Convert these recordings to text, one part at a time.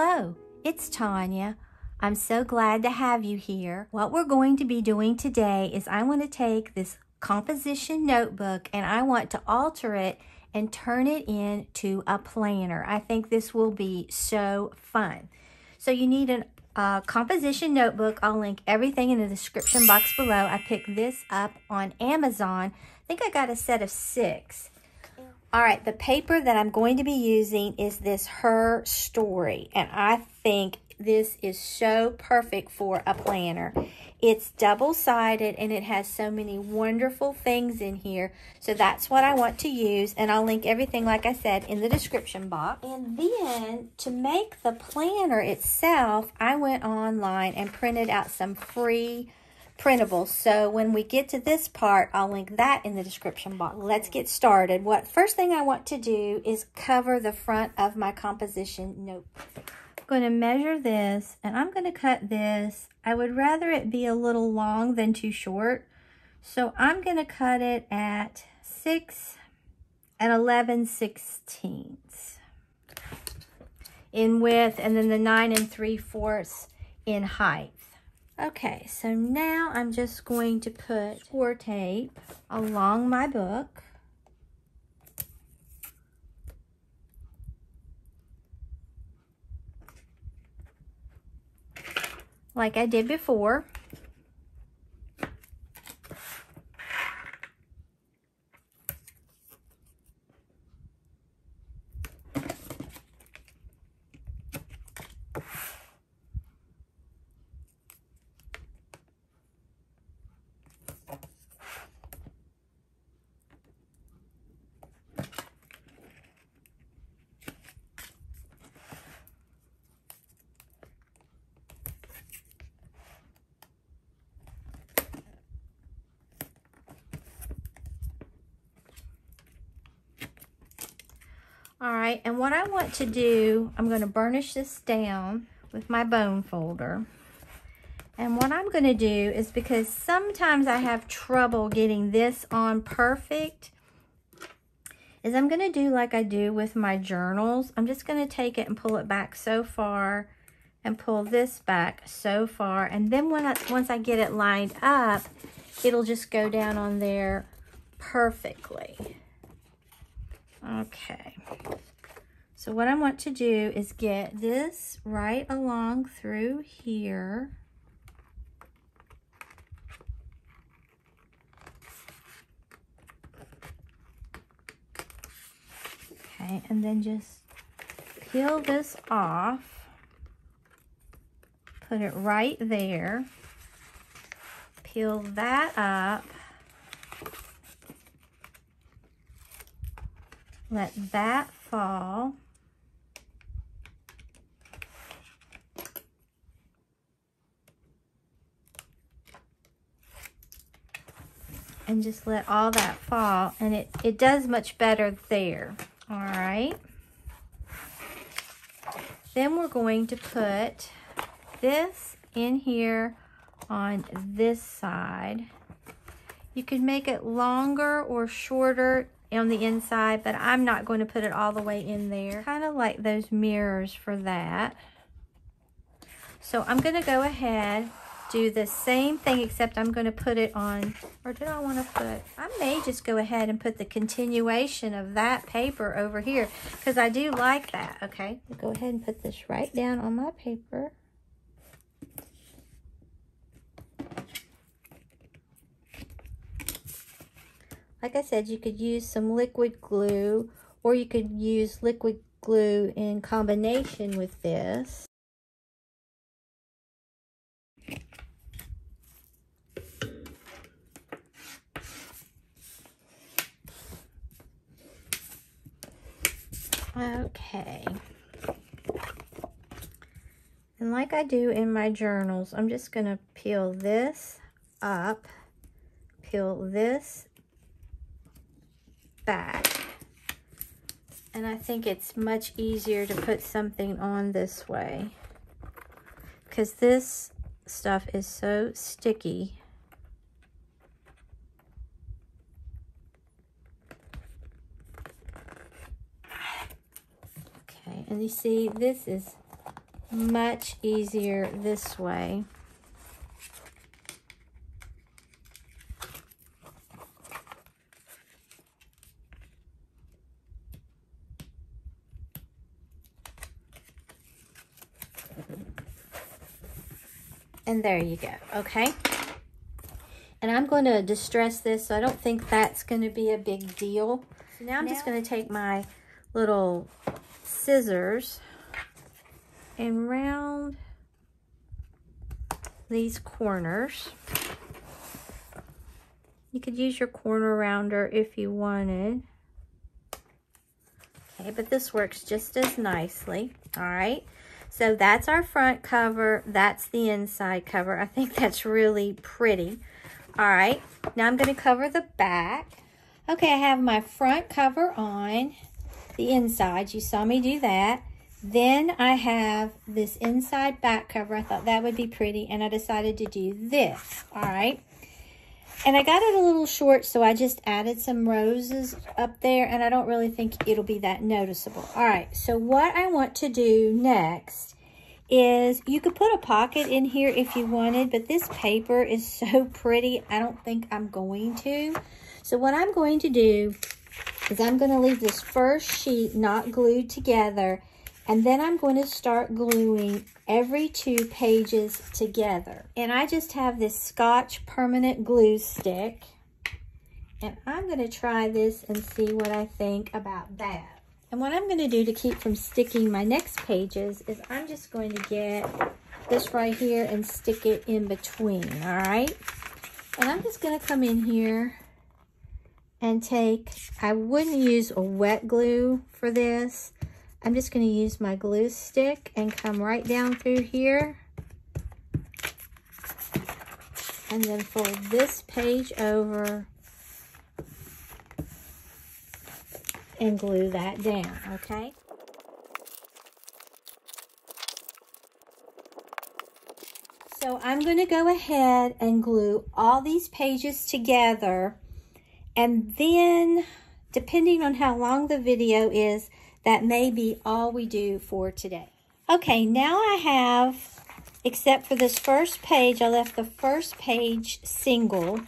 Hello, it's Tanya. I'm so glad to have you here. What we're going to be doing today is I want to take this composition notebook and I want to alter it and turn it into a planner. I think this will be so fun. So you need a composition notebook. I'll link everything in the description box below. I picked this up on Amazon. I think I got a set of 6. All right, the paper that I'm going to be using is this Her Story, and I think this is so perfect for a planner. It's double-sided, and it has so many wonderful things in here, so that's what I want to use, and I'll link everything, like I said, in the description box. And then, to make the planner itself, I went online and printed out some free printables. So when we get to this part, I'll link that in the description box. Let's get started. First thing I want to do is cover the front of my composition notebook. I'm going to measure this, and I'm going to cut this. I would rather it be a little long than too short, so I'm going to cut it at 6 11/16 in width, and then the 9 3/4 in height. Okay, so now I'm just going to put score tape along my book. Like I did before. All right, and what I want to do, I'm going to burnish this down with my bone folder. And what I'm going to do is, because sometimes I have trouble getting this on perfect, is I'm going to do like I do with my journals. I'm just going to take it and pull it back so far and pull this back so far. And then once I get it lined up, it'll just go down on there perfectly. Okay, so what I want to do is get this right along through here. Okay, and then just peel this off, put it right there, peel that up. Let that fall. And just let all that fall. And it does much better there. All right. Then we're going to put this in here on this side. You can make it longer or shorter on the inside, but I'm not going to put it all the way in there. Kind of like those mirrors for that. So I'm going to go ahead, do the same thing, except I'm going to put it on, or did I want to put, I may just go ahead and put the continuation of that paper over here, because I do like that. Okay, I'll go ahead and put this right down on my paper. Like I said, you could use some liquid glue, or you could use liquid glue in combination with this. Okay. And like I do in my journals, I'm just going to peel this up, peel this back, and I think it's much easier to put something on this way, because this stuff is so sticky. Okay, and you see this is much easier this way. And there you go, okay? And I'm going to distress this, so I don't think that's going to be a big deal. So now I'm just going to take my little scissors and round these corners. You could use your corner rounder if you wanted. Okay, but this works just as nicely, all right? So that's our front cover, that's the inside cover. I think that's really pretty. All right, now I'm gonna cover the back. Okay, I have my front cover on, the inside, you saw me do that. Then I have this inside back cover. I thought that would be pretty, and I decided to do this, all right? And I got it a little short, so I just added some roses up there, and I don't really think it'll be that noticeable. All right, so what I want to do next is, you could put a pocket in here if you wanted, but this paper is so pretty, I don't think I'm going to. So what I'm going to do is I'm going to leave this first sheet not glued together, and then I'm going to start gluing every 2 pages together. And I just have this Scotch permanent glue stick, and I'm going to try this and see what I think about that. And what I'm going to do to keep from sticking my next pages is I'm just going to get this right here and stick it in between, all right? And I'm just going to come in here and take, I wouldn't use a wet glue for this. I'm just going to use my glue stick and come right down through here. And then fold this page over and glue that down, okay? So I'm going to go ahead and glue all these pages together, and then depending on how long the video is, that may be all we do for today. Okay, now I have, except for this first page, I left the first page single,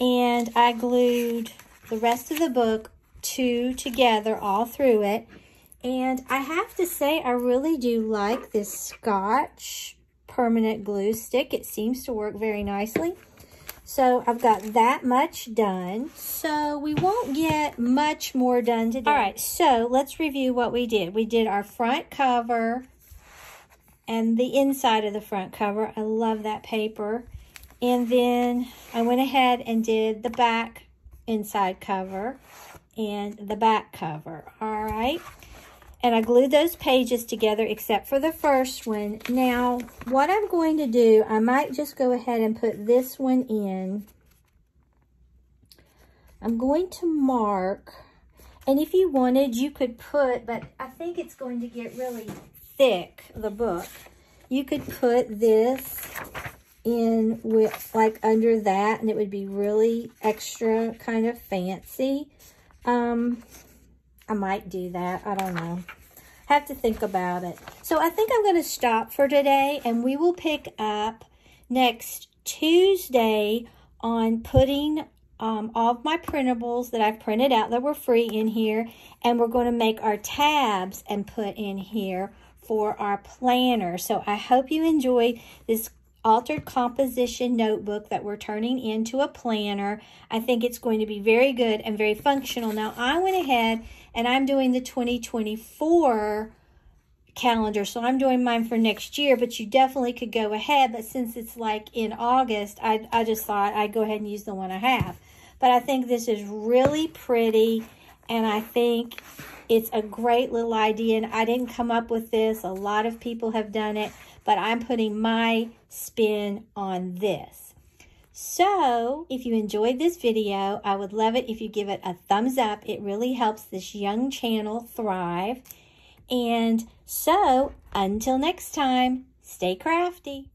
and I glued the rest of the book 2 together all through it. And I have to say, I really do like this Scotch permanent glue stick. It seems to work very nicely. So I've got that much done. So we won't get much more done today. All right, so let's review what we did. We did our front cover and the inside of the front cover. I love that paper. And then I went ahead and did the back inside cover and the back cover, all right? And I glued those pages together except for the first one. Now, what I'm going to do, I might just go ahead and put this one in. I'm going to mark, and if you wanted, you could put, but I think it's going to get really thick, the book. You could put this in with, like, under that, and it would be really extra kind of fancy. I might do that. I don't know. Have to think about it. So I think I'm going to stop for today, and we will pick up next Tuesday on putting all of my printables that I've printed out that were free in here, and we're going to make our tabs and put in here for our planner. So I hope you enjoyed this altered composition notebook that we're turning into a planner. I think it's going to be very good and very functional. Now, I went ahead and I'm doing the 2024 calendar, so I'm doing mine for next year, but you definitely could go ahead. But since it's like in August, I just thought I'd go ahead and use the one I have. But I think this is really pretty, and I think it's a great little idea, and I didn't come up with this. A lot of people have done it, but I'm putting my spin on this. So if you enjoyed this video, I would love it if you give it a thumbs up. It really helps this young channel thrive. And so until next time, stay crafty.